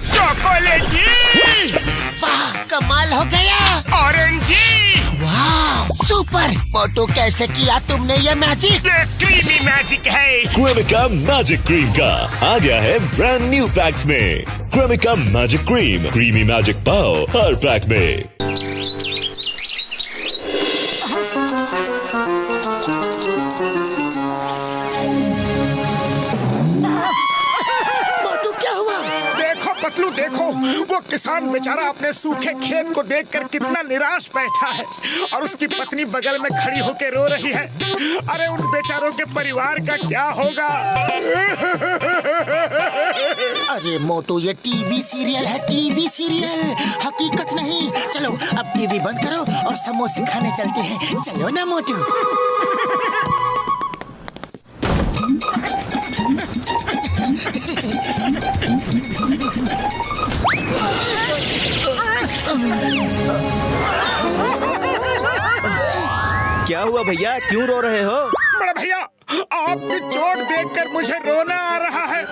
चॉकलेटी। वाह, कमाल हो गया। ऑरेंजी। वाह, सुपर। मोटू, कैसे किया तुमने ये मैजिक? ये क्रीमी मैजिक है। क्रेमिका मैजिक क्रीम का आ गया है ब्रांड न्यू पैक्स में। Cremica magic cream, creamy magic पाओ हर पैक में। पतलू देखो, वो किसान बेचारा अपने सूखे खेत को देखकर कितना निराश बैठा है और उसकी पत्नी बगल में खड़ी होकर रो रही है। अरे उन बेचारों के परिवार का क्या होगा? अरे मोटू, ये टीवी सीरियल है, टीवी सीरियल, हकीकत नहीं। चलो अब टीवी बंद करो और समोसे खाने चलते हैं। चलो ना मोटू। क्या हुआ भैया, क्यों रो रहे हो? बड़े भैया, आपकी चोट देखकर मुझे रोना आ रहा है।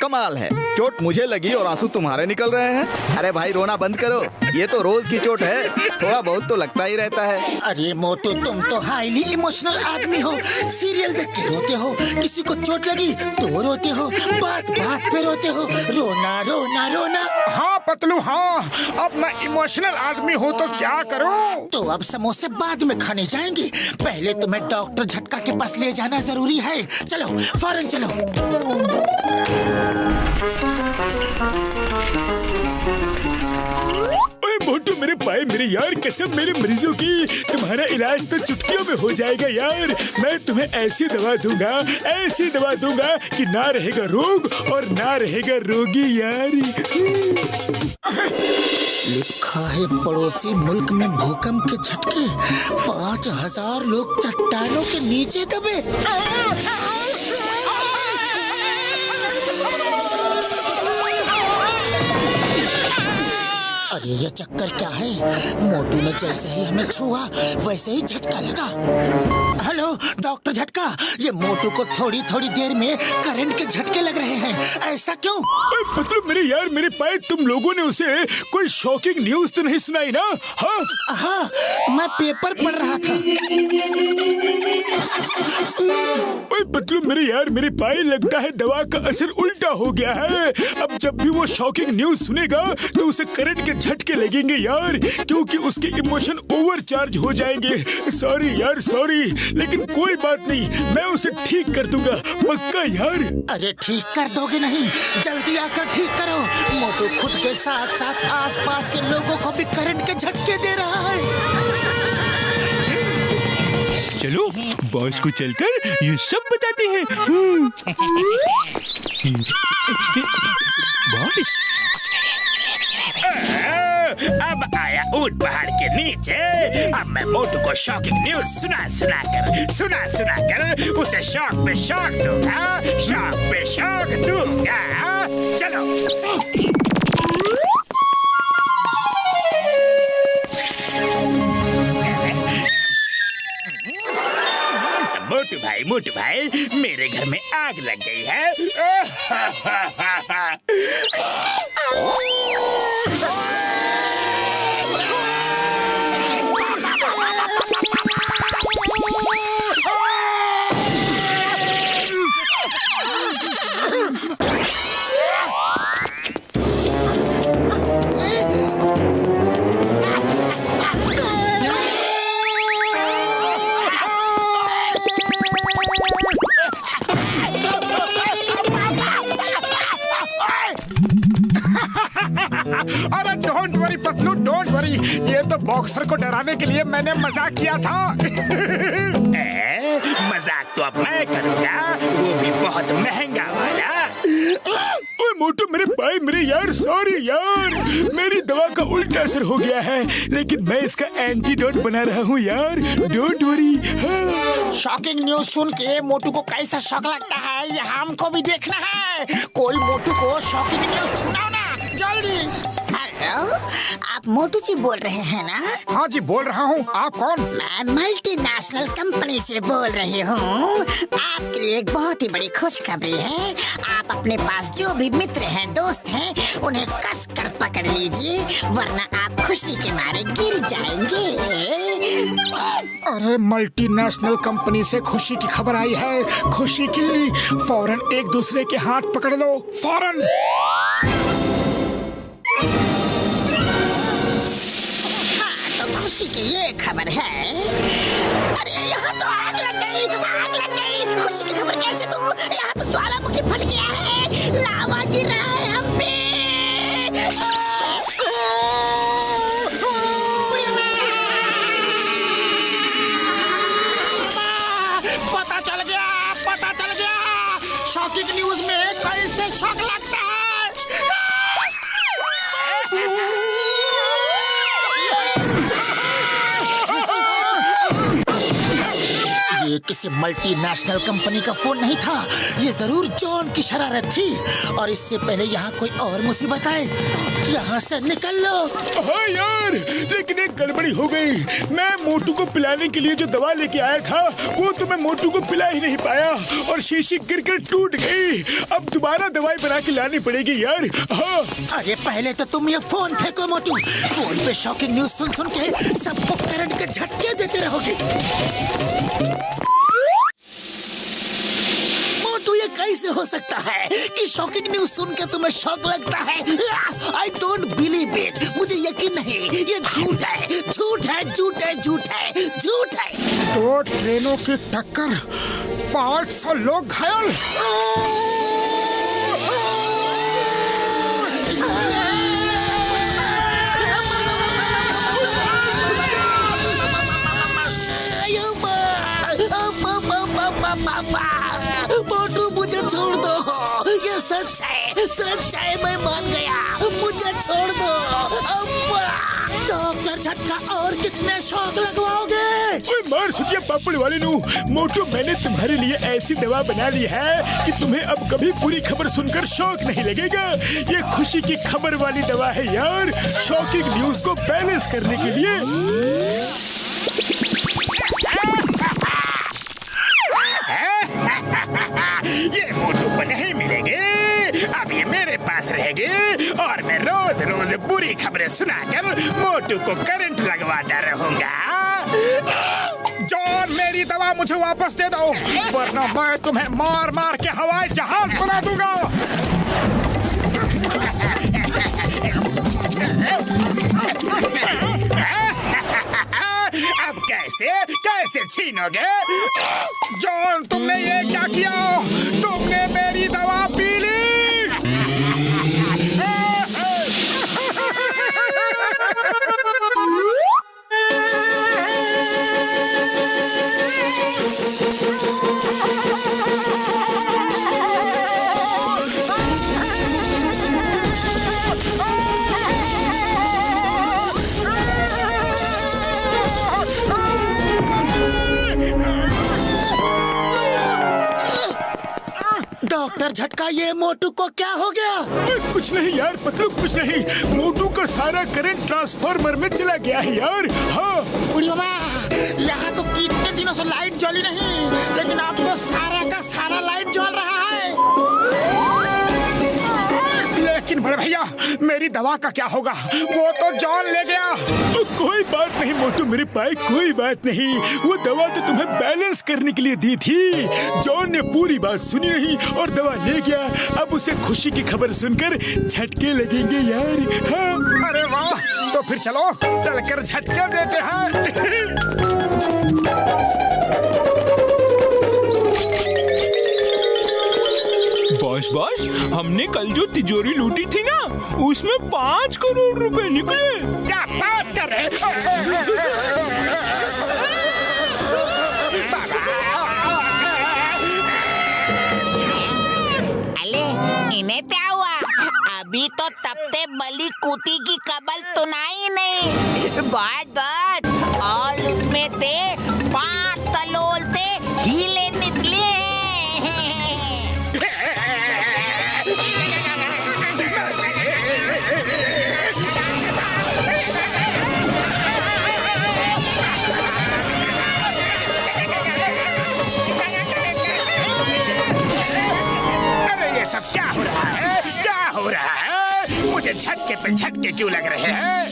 कमाल है, चोट मुझे लगी और आंसू तुम्हारे निकल रहे हैं। अरे भाई, रोना बंद करो, ये तो रोज की चोट है, थोड़ा बहुत तो लगता ही रहता है। अरे मोटू, तुम तो हाईली इमोशनल आदमी हो। सीरियल देख के रोते हो, किसी को चोट लगी तो रोते हो, बात बात पे रोते हो, रोना रोना रोना। हाँ पतलू, हाँ, अब मैं इमोशनल आदमी हूँ तो क्या करूँ? तो अब समोसे बाद में खाने जाएंगे, पहले तुम्हें डॉक्टर झटका के पास ले जाना जरूरी है। चलो फौरन चलो। मोटू मेरे भाई, मेरे यार, कसम मेरे मरीजों की, तुम्हारा इलाज तो चुटकियों में हो जाएगा यार। मैं तुम्हें ऐसी दवा दूंगा, ऐसी दवा दूंगा कि ना रहेगा रोग और ना रहेगा रोगी यार। लिखा है पड़ोसी मुल्क में भूकंप के झटके, 5000 लोग चट्टानों के नीचे दबे। अरे ये चक्कर क्या है? मोटू ने जैसे ही हमें छुआ वैसे ही झटका लगा। हेलो डॉक्टर झटका, ये मोटू को थोड़ी थोड़ी देर में करंट के झटके लग रहे हैं, ऐसा क्यों? मतलब मेरे यार, मेरे पाए, तुम लोगों ने उसे कोई शॉकिंग न्यूज तो नहीं सुनाई ना? हाँ हाँ, मैं पेपर पढ़ रहा था। पतलू मेरे यार, मेरे पाए, लगता है दवा का असर उल्टा हो गया है। अब जब भी वो शॉकिंग न्यूज सुनेगा तो उसे करंट के झटके लगेंगे यार, क्योंकि उसके इमोशन ओवरचार्ज हो जाएंगे। सॉरी यार, सॉरी, लेकिन कोई बात नहीं, मैं उसे ठीक कर दूंगा, पक्का यार। अरे ठीक कर दोगे नहीं? जल्दी आकर ठीक करो। मोटू खुद के साथ साथ आसपास के लोगों को भी करंट के झटके दे रहा है। चलो बॉस को चलकर ये सब बताते हैं। बॉस, अब आया ऊंट पहाड़ के नीचे। अब मैं मोटू को शॉकिंग न्यूज सुना कर उसे शॉक पे शॉक दूंगा, शॉक पे शॉक दूंगा। चलो मोटू भाई, मेरे घर में आग लग गई है। अरे don't worry Patlu, don't worry, ये तो बॉक्सर को डराने के लिए मैंने मजाक किया था। मजाक तो अब मैं करूँगा, वो भी बहुत महंगा वाला। ओए मोटू मेरे भाई, मेरे यार, सॉरी यार, मेरी दवा का उल्टा असर हो गया है, लेकिन मैं इसका एंटीडोट बना रहा हूँ यार, डोंट वरी। शॉकिंग न्यूज सुन के मोटू को कैसा शॉक लगता है ये हमको भी देखना है। कोई मोटू को शॉकिंग न्यूज सुनाओ ना जल्दी। हेलो, आप मोटू जी बोल रहे हैं ना? हाँ जी बोल रहा हूँ। आप कौन? मैं मल्टीनेशनल कंपनी से बोल रही हूँ। आपके लिए एक बहुत ही बड़ी खुशखबरी है। आप अपने पास जो भी मित्र हैं, दोस्त हैं, उन्हें कस कर पकड़ लीजिए, वरना आप खुशी के मारे गिर जाएंगे। अरे मल्टीनेशनल कंपनी से खुशी की खबर आई है। खुशी की, फौरन एक दूसरे के हाथ पकड़ लो, फौरन। खुशी की ये खबर है। अरे यहाँ तो आग लग गई, आग लग गई। खुशी की खबर कैसे दूँ? यहाँ तो ज्वालामुखी फट गया है, लावा गिर रहा है हम पे। पता चल गया, पता चल गया। शॉकिंग न्यूज में कैसे शॉक लगता है। ये किसी मल्टीनेशनल कंपनी का फोन नहीं था। ये जरूर जॉन की शरारत थी। और इससे पहले यहाँ कोई और मुसीबत आए, यहाँ से निकल लो। हाँ यार, लेकिन एक गड़बड़ी हो गई। मैं मोटू को पिलाने के लिए जो दवा लेके आया था, वो तो मैं मोटू को पिला ही नहीं पाया और शीशी गिरकर टूट गई। अब दोबारा दवाई बना के लानी पड़ेगी यार। हाँ। अरे पहले तो तुम ये फोन फेंको मोटू। फोन पे शॉकिंग न्यूज सुन सुन के सबको करंट के झटके देते रहोगे। मोटू, ये कैसे हो सकता है कि शॉकिंग न्यूज सुन के तुम्हें शॉक लगता है? I don't believe it. मुझे यकीन नहीं, ये झूठ है, झूठ है, झूठ है, झूठ है, झूठ है। 2 ट्रेनों की टक्कर, 500 लोग घायल। मोटू, मुझे छोड़ दो। ये सच है, सच है, मैं मान गया। मुझे छोड़ दो। डॉक्टर झटका, और कितने शॉक लगवाओगे? मार सुचिया पापड़ वाले नू। मोटू, मैंने तुम्हारे लिए ऐसी दवा बना ली है कि तुम्हें अब कभी पूरी खबर सुनकर शौक नहीं लगेगा। ये खुशी की खबर वाली दवा है यार, शॉकिंग न्यूज को बैलेंस करने के लिए। ये मोटू को नहीं मिलेंगे, अब ये मेरे पास रहेंगे और मैं रोज रोज बुरी खबरें सुनाकर मोटू को करंट लगवाता रहूंगा। जॉन, मेरी दवा मुझे वापस दे दो, वरना मैं तुम्हें मार मार के हवाई जहाज बना दूंगा। अब कैसे कैसे छीनोगे? जॉन, तुमने ये क्या किया? तुमने मेरी दवा पी ली। डॉक्टर झटका, ये मोटू को क्या हो गया? कुछ नहीं यार, पता कुछ नहीं। मोटू का सारा करंट ट्रांसफार्मर में चला गया है यार। हाँ बुढ़ी मामा, यहाँ तो कितने दिनों से लाइट जली नहीं, लेकिन अब तो सारा का सारा लाइट जल रहा है। लेकिन बड़े भैया, मेरी दवा का क्या होगा? वो तो जॉन ले गया। कोई बात नहीं मोटू मेरे भाई, कोई बात नहीं। वो दवा तो तुम्हें बैलेंस करने के लिए दी थी। जॉन ने पूरी बात सुनी नहीं और दवा ले गया। अब उसे खुशी की खबर सुनकर झटके लगेंगे यार। हाँ। अरे वाह, तो फिर चलो चलकर झटके देते हैं। बॉस, हमने कल जो तिजोरी लूटी थी ना, उसमें 5 करोड़ रुपए निकले। क्या बात कर रहे? अले, इन्हें क्या हुआ? अभी तो तब ते बली कुती की कबल सुनाई नहीं। बात और उसमें ते 5 तलोल ते हीले निकले हैं। झटके पे झटके क्यों लग रहे हैं?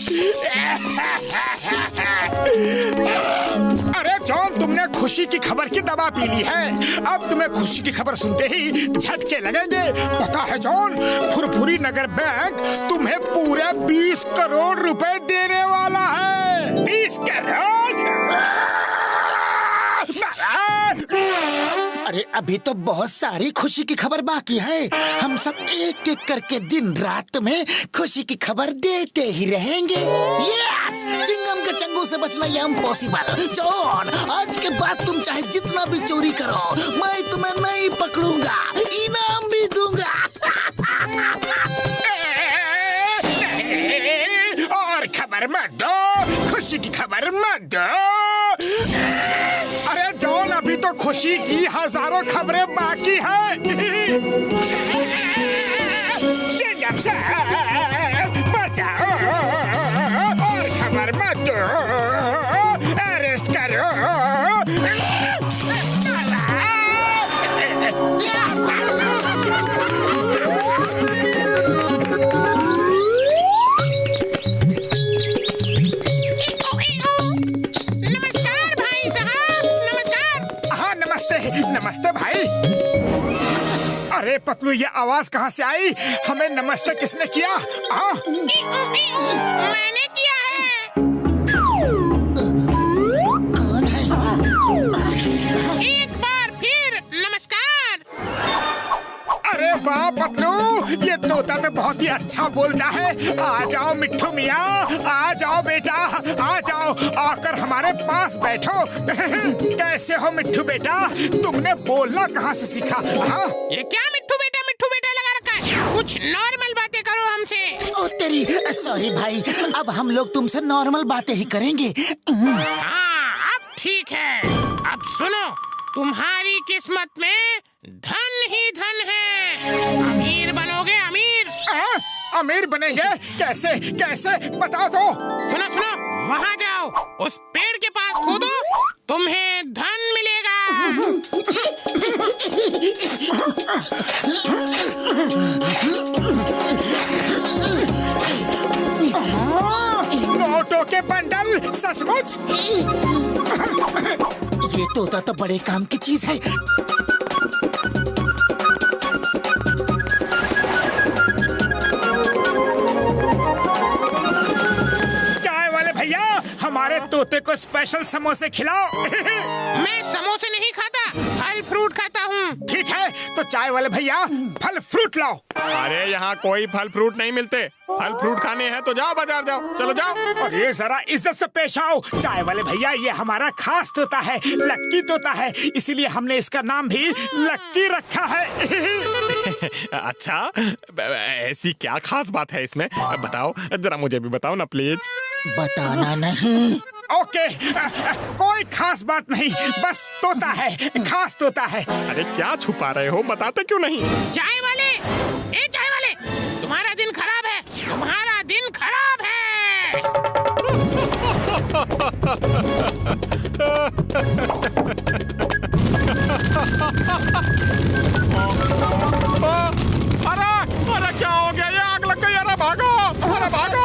अरे जॉन, तुमने खुशी की खबर की दवा पी ली है। अब तुम्हें खुशी की खबर सुनते ही झटके लगेंगे। पता है जॉन, फुरफुरी नगर बैंक तुम्हें पूरे 20 करोड़ रुपए देने वाला है। 20 करोड़? अरे अभी तो बहुत सारी खुशी की खबर बाकी है। हम सब एक एक करके दिन रात में खुशी की खबर देते ही रहेंगे। यस, चिंगम के चंगू से बचना ये इम्पॉसिबल। जॉन, आज के बाद तुम चाहे जितना भी चोरी करो, मैं तुम्हें नहीं पकड़ूंगा, इनाम भी दूंगा। और खबर मत दो, खुशी की खबर मत दो। अरे जॉन, अभी तो खुशी की हजारों खबरें बाकी हैं। बचाओ और खबर मत दो, अरेस्ट करो। नमस्ते भाई। अरे पतलू, ये आवाज कहाँ से आई? हमें नमस्ते किसने किया? मैंने किया है। कौन है? एक बार फिर नमस्कार। अरे वाह पतलू, ये तोता तो बहुत ही अच्छा बोलता है। आ जाओ मिट्ठू मियाँ, आ जाओ बेटा, आ जाओ, आकर हमारे पास बैठो। कैसे हो मिट्ठू बेटा? तुमने बोलना कहाँ से सीखा? हाँ, ये क्या मिट्ठू बेटा लगा रखा है? कुछ नॉर्मल बातें करो हमसे। ओ तेरी, सॉरी भाई, अब हम लोग तुमसे नॉर्मल बातें ही करेंगे। हाँ, अब ठीक है। अब सुनो, तुम्हारी किस्मत में धन ही धन है। अमीर बनोगे, अमीर। अमीर बनेंगे? कैसे कैसे बताओ तो। सुनो, वहाँ जाओ, उस पेड़ के पास कूदो, तुम्हें धन मिलेगा। नोटों के बंडल? सचमुच? ये तोता तो बड़े काम की चीज है। चाय वाले भैया, हमारे तोते को स्पेशल समोसे खिलाओ। मैं समोसे नहीं खाता, फल फ्रूट खाता हूँ। ठीक है, तो चाय वाले भैया फल फ्रूट लाओ। अरे यहाँ कोई फल फ्रूट नहीं मिलते। फल फ्रूट खाने हैं तो जाओ बाजार जाओ, चलो जाओ। और ये जरा इज्जत से पेश आओ। चाय वाले भैया, ये हमारा खास तोता है, लक्की तोता है, इसीलिए हमने इसका नाम भी लक्की रखा है। अच्छा, ऐसी क्या खास बात है इसमें? बताओ जरा, मुझे भी बताओ ना प्लीज। बताना नहीं। ओके, कोई खास बात नहीं, बस तोता है, खास तोता है। अरे क्या छुपा रहे हो, बताते क्यों नहीं? चाय वाले, ए चाय वाले, तुम्हारा दिन खराब है, तुम्हारा दिन खराब है। अरे क्या हो गया? ये आग लग गई। अरे भागो, अरे भागो।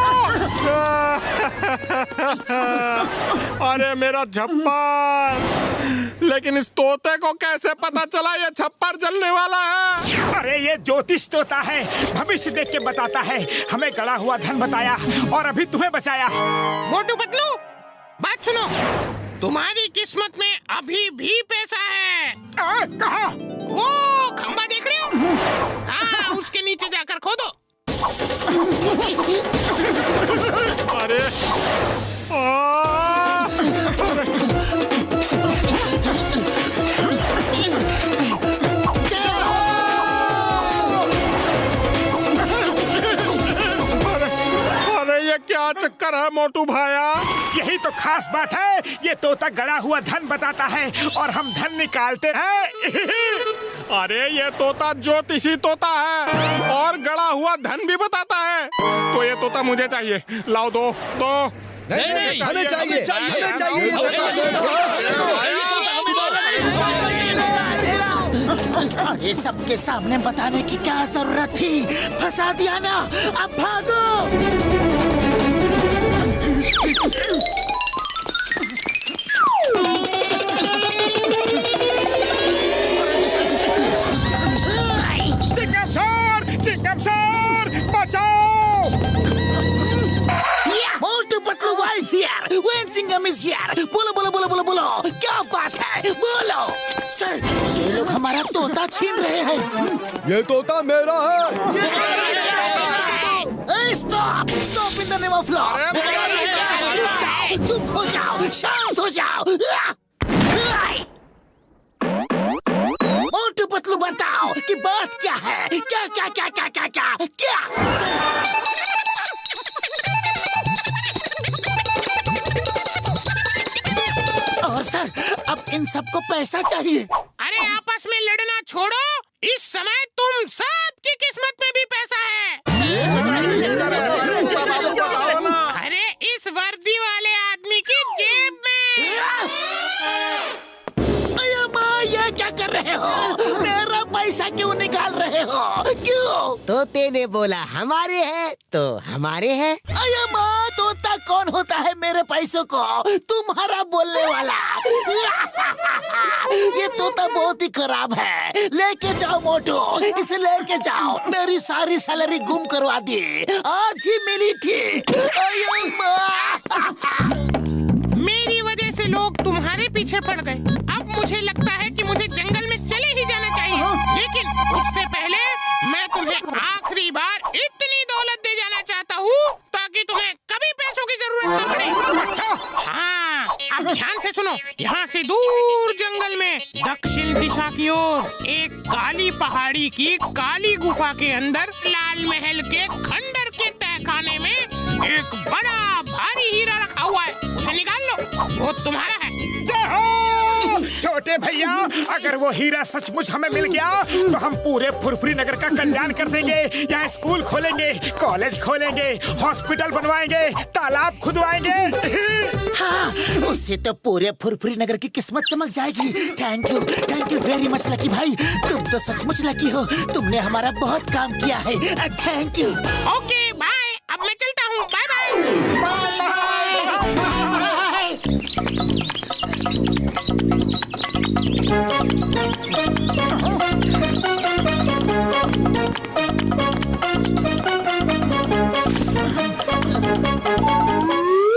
अरे मेरा छप्पर। लेकिन इस तोते को कैसे पता चला ये छप्पर जलने वाला है? अरे ये ज्योतिष तोता है, भविष्य देख के बताता है। हमें गड़ा हुआ धन बताया और अभी तुम्हें बचाया। मोटू पतलू, बात सुनो, तुम्हारी किस्मत में अभी भी पैसा है। कहाँ? वो खंबा देख रहे हो? हाँ, उसके नीचे जाकर खोदो। अरे ये क्या चक्कर है मोटू भाया? यही तो खास बात है, ये तोता गड़ा हुआ धन बताता है और हम धन निकालते हैं। अरे ये तोता ज्योतिषी तोता है और गड़ा हुआ धन भी बताता है। तो ये तोता मुझे चाहिए, लाओ दो। नहीं, हमें चाहिए। अरे सबके सामने बताने की क्या जरूरत थी? फंसा दिया ना, अब भागो। चिंगम सर, बचाओ! Motu Patlu wife here, when Chingam is here. बोलो बोलो बोलो बोलो बोलो, क्या बात है? बोलो। सर, ये लोग हमारा तोता छीन रहे हैं। ये तोता मेरा है। Stop stop in the name of law. चुप हो जाओ, शांत हो जाओ। मोटू पतलू बताओ कि बात क्या है? क्या क्या क्या क्या क्या क्या क्या? और सर, अब इन सबको पैसा चाहिए। अरे आपस में लड़ना छोड़ो, इस समय तुम सबकी किस्मत में भी पैसा है। अरे इस वर्दी वाले आदमी की जेब में। ये क्या कर रहे हो? मेरा पैसा क्यों निकाल रहे हो? क्यों? तोते ने बोला हमारे हैं तो हमारे हैं। अरे माँ, तोता कौन होता है मेरे पैसों को? तुम्हारा बोलने वाला। ये तोता बहुत ही खराब है। लेके जाओ मोटू, इसे लेके जाओ। मेरी सारी सैलरी गुम करवा दी, आज ही मिली थी। अरे माँ, मेरी वजह से लोग तुम्हारे पीछे पड़ गए। अब मुझे लगता है कि मुझे जंगल में चले ही जाना चाहिए, लेकिन उससे पहले मैं तुम्हें आखिरी बार इतनी दौलत दे जाना चाहता हूँ ताकि तुम्हें कभी पैसों की जरूरत न पड़े। अच्छा, हाँ, अब ध्यान से सुनो। यहाँ से दूर जंगल में दक्षिण दिशा की ओर एक काली पहाड़ी की काली गुफा के अंदर लाल महल के खंडर के तहखाने में एक बड़ा भारी हीरा रखा हुआ है। उसे निकाल लो, वो तुम्हारा है। जय हो छोटे भैया, अगर वो हीरा सचमुच हमें मिल गया तो हम पूरे फुरफुरी नगर का कल्याण कर देंगे। यहाँ स्कूल खोलेंगे, कॉलेज खोलेंगे, हॉस्पिटल बनवाएंगे, तालाब खुदवाएंगे। हाँ, उससे तो पूरे फुरफुरी नगर की किस्मत चमक जाएगी। Thank you very much lucky भाई। तुम तो सचमुच लकी हो, तुमने हमारा बहुत काम किया है। Thank you. ओके बाय, अब मैं चलता हूँ। Bye bye.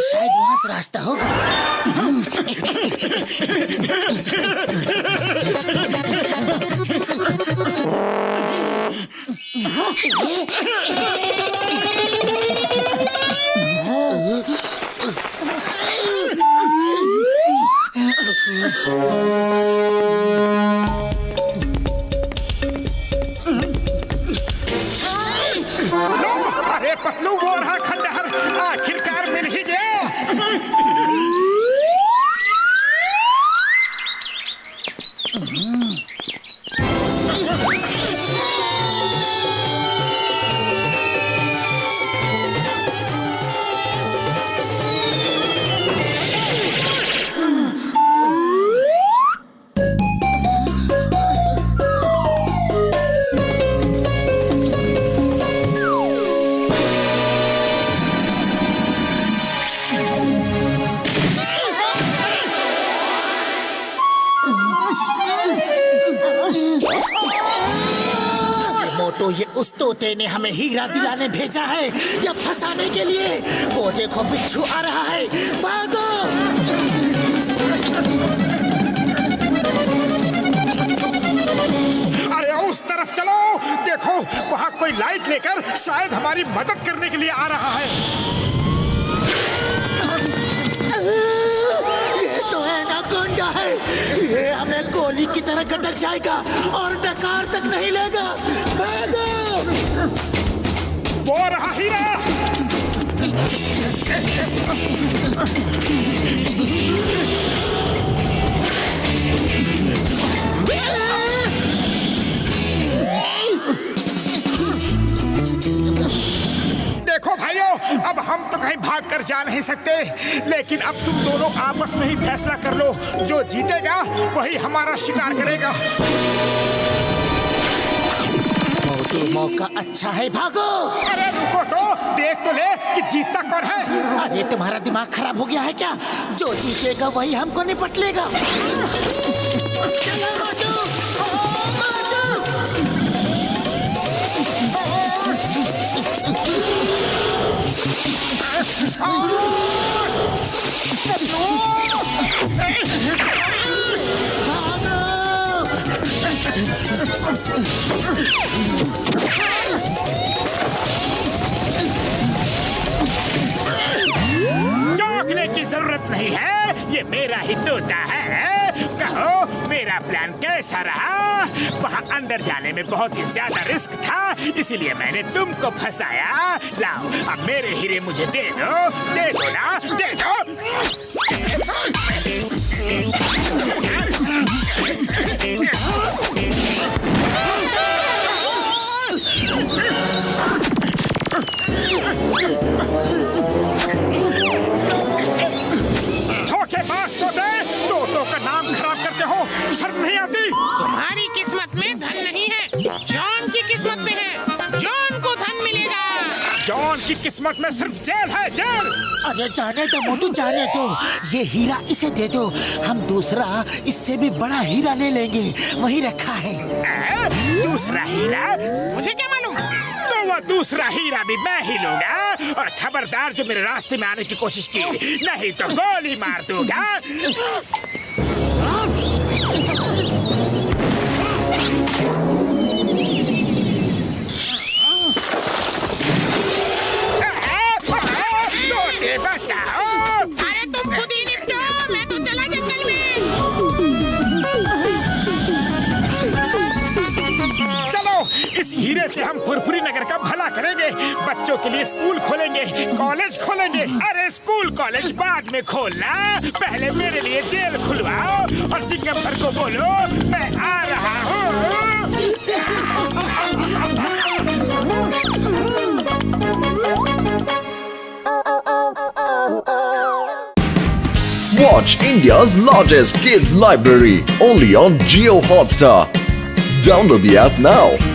शायद वहाँ से रास्ता होगा। अरे पतलू, वो रहा खंडहर, आखिरकार मिल ही गया। मोटू, ये उस तोते ने हमें हीरा दिलाने भेजा है या फंसाने के लिए? वो देखो, बिच्छू आ रहा है, भागो। अरे उस तरफ चलो, देखो वहाँ कोई लाइट लेकर शायद हमारी मदद करने के लिए आ रहा है। ये तो एनाकोंडा है। ये हमें गोली की तरह गटक जाएगा और डकार तक नहीं लेगा। भागो। वो रहा हीरा। देखो भाइयों, अब हम तो कहीं भाग कर जा नहीं सकते, लेकिन अब तुम दोनों आपस में ही फैसला कर लो। जो जीतेगा वही हमारा शिकार करेगा। ये मौका अच्छा है, भागो। अरे रुको तो, देख तो ले कि जीतता कौन है। अरे तुम्हारा दिमाग खराब हो गया है क्या? जो जीतेगा वही हमको निपट लेगा। चलो मोटू, चौंकने की जरूरत नहीं है, ये मेरा ही तोता है। कहो मेरा प्लान कैसा रहा? वहाँ अंदर जाने में बहुत ही ज्यादा रिस्क था, इसीलिए मैंने तुमको फंसाया। लाओ अब मेरे हीरे मुझे दे दो ना, दे दो। धोखेबाज तोतों का नाम खराब करते हो, शर्म नहीं आती? तुम्हारी किस्मत में धन नहीं है, जॉन की किस्मत में है। जॉन को धन मिलेगा। जॉन की किस्मत में सिर्फ जेल है, जेल। अरे जाने दो मोटू, जाने दो। ये हीरा इसे दे दो, हम दूसरा इससे भी बड़ा हीरा ले लेंगे, वही रखा है। दूसरा हीरा? मुझे क्या मालूम? तो वो दूसरा हीरा भी मैं ही लूंगा, और खबरदार जो मेरे रास्ते में आने की कोशिश की, नहीं तो गोली मार दूंगा। तोते बचाओ। अरे तुम खुद ही निपटो, मैं तो चला जंगल में। चलो इस हीरे से हम फुरफुरी नगर का भला करेंगे। बच्चों के लिए स्कूल खोलेंगे, कॉलेज खोलेंगे। अरे स्कूल कॉलेज बाद में खोलना, पहले मेरे लिए जेल खुलवाओ और चिंगम सर को बोलो मैं आ रहा हूँ। Watch India's largest kids library only on Jio Hotstar. Download the app now.